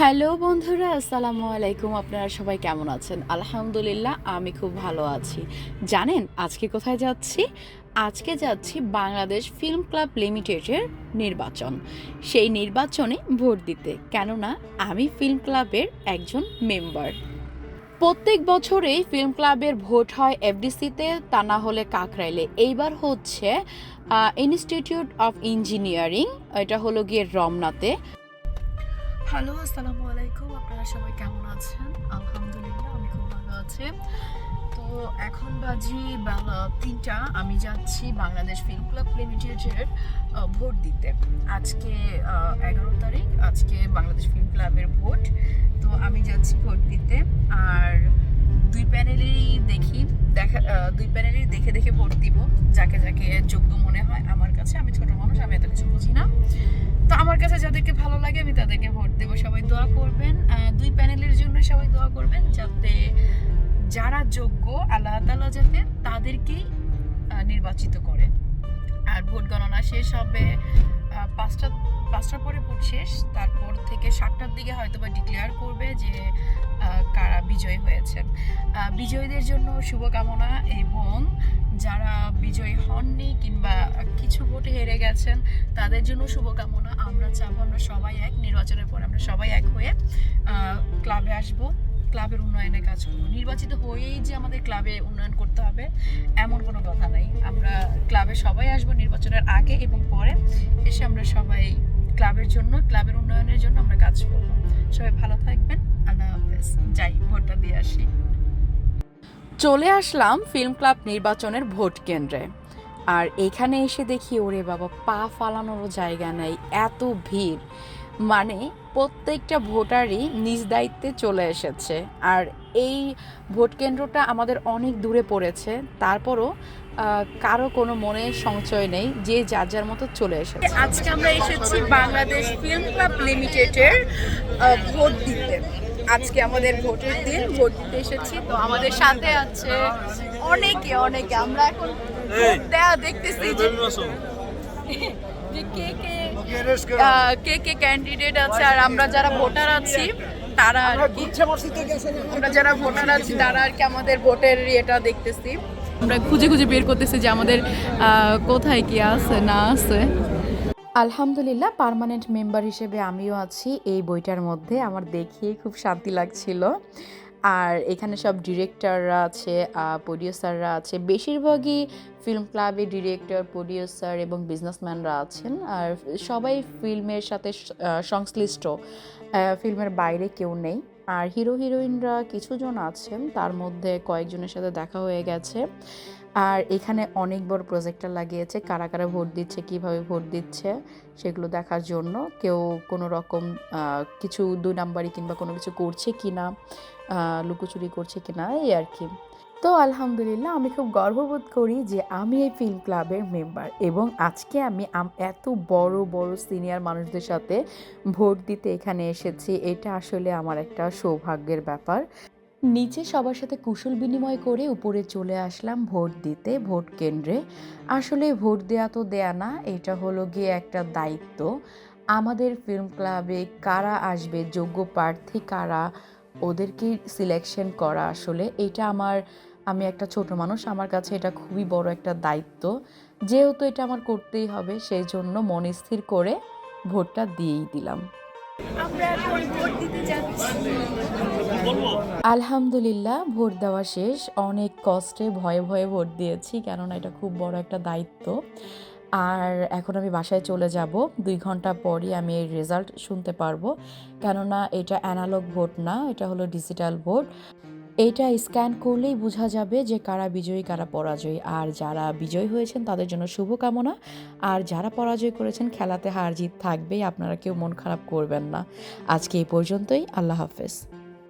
Hello বন্ধুরা, আসসালামু আলাইকুম। আপনারা সবাই কেমন আছেন? আলহামদুলিল্লাহ, আমি খুব ভালো আছি। জানেন আজকে কোথায় যাচ্ছি? আজকে যাচ্ছি বাংলাদেশ ফিল্ম ক্লাব লিমিটেডের নির্বাচন। সেই নির্বাচনে ভোট দিতে, কেননা আমি ফিল্ম ক্লাবের একজন মেম্বার। প্রত্যেক বছরেই ফিল্ম ক্লাবের ভোট হয় এফডিসিতে, তা না হলে কাকরাইলে। এইবার হচ্ছে ইনস্টিটিউট অফ ইঞ্জিনিয়ারিং, এটা হলো গিয়ে রমনাতে। হ্যালো, আসসালামু আলাইকুম। আপনারা সবাই কেমন আছেন? আলহামদুলিল্লাহ, আমি খুব ভালো আছি। তো এখন বাজি বেলা ৩টা। আমি যাচ্ছি বাংলাদেশ ফিল্ম ক্লাব লিমিটেডের ভোট দিতে। আজকে ১১ তারিখ, আজকে বাংলাদেশ ফিল্ম ক্লাবের ভোট। তো আমি যাচ্ছি ভোট দিতে। আর দুই প্যানেলেরই দেখে দেখে ভোট দিব, যাকে যাকে যোগ্য মনে হয়। আমার কাছে, আমি ছোট মানুষ, আমি এত কিছু বুঝি না। তো আমার কাছে যাদেরকে ভালো লাগে আমি তাদেরকে ভোট দেবো। সবাই দোয়া করবেন, দুই প্যানেলের জন্য সবাই দোয়া করবেন, যাতে যারা যোগ্য আল্লাহ তাআলা যাতে তাদেরকেই নির্বাচিত করে। আর ভোট গণনা শেষ হবে ৫টার পরে ভোট শেষ। তারপর থেকে ৭টার দিকে হয়তো বা ডিক্লেয়ার করবে যে কারা বিজয়ী হয়েছেন। বিজয়ীদের জন্য শুভকামনা, এবং যারা বিজয়ী হননি কিংবা কিছু ভোটে হেরে গেছেন তাদের জন্য শুভকামনা। আমরা চাবো আমরা সবাই এক, নির্বাচনের পর আমরা সবাই এক হয়ে ক্লাবে আসবো, ক্লাবের উন্নয়নে কাজ করবো। নির্বাচিত হয়েই যে আমাদের ক্লাবে উন্নয়ন করতে হবে এমন কোনো কথা নেই। আমরা ক্লাবে সবাই আসবো নির্বাচনের আগে এবং পরে, এসে আমরা সবাই ক্লাবের জন্য, ক্লাবের উন্নয়নের জন্য আমরা কাজ করবো। সবাই ভালো থাকবেন, আল্লাহ হাফেজ। যাই ভোটটা দিয়ে আসি। চলে আসলাম ফিল্ম ক্লাব নির্বাচনের ভোট কেন্দ্রে। আর এখানে এসে দেখি, ওরে বাবা, পা ফালানোরও জায়গা নেই, এত ভিড়। মানে প্রত্যেকটা ভোটারই নিজ দায়িত্বে চলে এসেছে। আর এই ভোট কেন্দ্রটা আমাদের অনেক দূরে পড়েছে, তারপরও কারো কোনো মনে সংশয় নেই, যে যার যার মতো চলে এসেছে। আজকে আমরা এসেছি বাংলাদেশ ফিল্ম ক্লাব লিমিটেডের ভোট দিতে। আজকে আমাদের ভোটের দিন, ভোট দিতে এসেছি। তো আমাদের সাথে আছে অনেকে আমরা এখন দেখতেছি যে কে কে ক্যান্ডিডেট আছে। আর আমরা যারা ভোটার আছি তারা আর কি, আমরা যারা ভোটার আছি তারা আর কি আমাদের ভোটের ইয়েটা দেখতেছি। আমরা খুঁজে খুঁজে বের করতেছি যে আমাদের কোথায় কি আছে না আছে। আলহামদুলিল্লাহ, পার্মানেন্ট মেম্বার হিসেবে আমিও আছি এই বইটার মধ্যে। আমার দেখিয়ে খুব শান্তি লাগছিল। আর এখানে সব ডিরেক্টররা আছে, প্রডিউসাররা আছে। বেশিরভাগই ফিল্ম ক্লাবে ডিরেক্টর, প্রডিউসার এবং বিজনেসম্যানরা আছেন। আর সবাই ফিল্মের সাথে সংশ্লিষ্ট, ফিল্মের বাইরে কেউ নেই। আর হিরো হিরোইনরা কিছুজন আছেন, তার মধ্যে কয়েকজনের সাথে দেখা হয়ে গেছে। আর এখানে অনেক বড় প্রজেক্টর লাগিয়েছে, কারা কারা ভোট দিচ্ছে, কিভাবে ভোট দিচ্ছে সেগুলো দেখার জন্য। কেউ কোনো রকম কিছু দুই নাম্বারই কিংবা কোনো কিছু করছে কি না, লুকোচুরি করছে কি না, এই আর কি। তো আলহামদুলিল্লাহ, আমি খুব গর্ববোধ করি যে আমি এই ফিল্ম ক্লাবের মেম্বার, এবং আজকে আমি এত বড় বড় সিনিয়র মানুষদের সাথে ভোট দিতে এখানে এসেছি। এটা আসলে আমার একটা সৌভাগ্যের ব্যাপার। নিচে সবার সাথে কুশল বিনিময় করে উপরে চলে আসলাম ভোট দিতে, ভোট কেন্দ্রে। আসলে ভোট দেয়া তো দেয়া না, এটা হলো গিয়ে একটা দায়িত্ব। আমাদের ফিল্ম ক্লাবে কারা আসবে, যোগ্য প্রার্থী কারা, ওদেরকে সিলেকশন করা, আসলে এটা আমি একটা ছোট মানুষ, আমার কাছে এটা খুবই বড় একটা দায়িত্ব। যেহেতু এটা আমার করতেই হবে, সেই জন্য মন স্থির করে ভোটটা দিয়েই দিলাম। আমরা এখন ভোট দিতে যাচ্ছি। আলহামদুলিল্লাহ, ভোট দেওয়া শেষ। অনেক কষ্টে ভয়ে ভয়ে ভোট দিয়েছি, কেননা এটা খুব বড় একটা দায়িত্ব। আর এখন আমি বাসায় চলে যাব। 2 ঘন্টা পরই আমি এই রেজাল্ট শুনতে পারবো, কেননা এটা অ্যানালগ ভোট না, এটা হলো ডিজিটাল ভোট। এটা স্ক্যান করলেই বোঝা যাবে যে কারা বিজয়ী কারা পরাজয়ী। আর যারা বিজয়ী হয়েছেন তাদের জন্য শুভকামনা। আর যারা পরাজয় করেছেন, খেলাতে হার জিত থাকবেই, আপনারা কেউ মন খারাপ করবেন না। আজকে এই পর্যন্তই, আল্লাহ হাফেজ।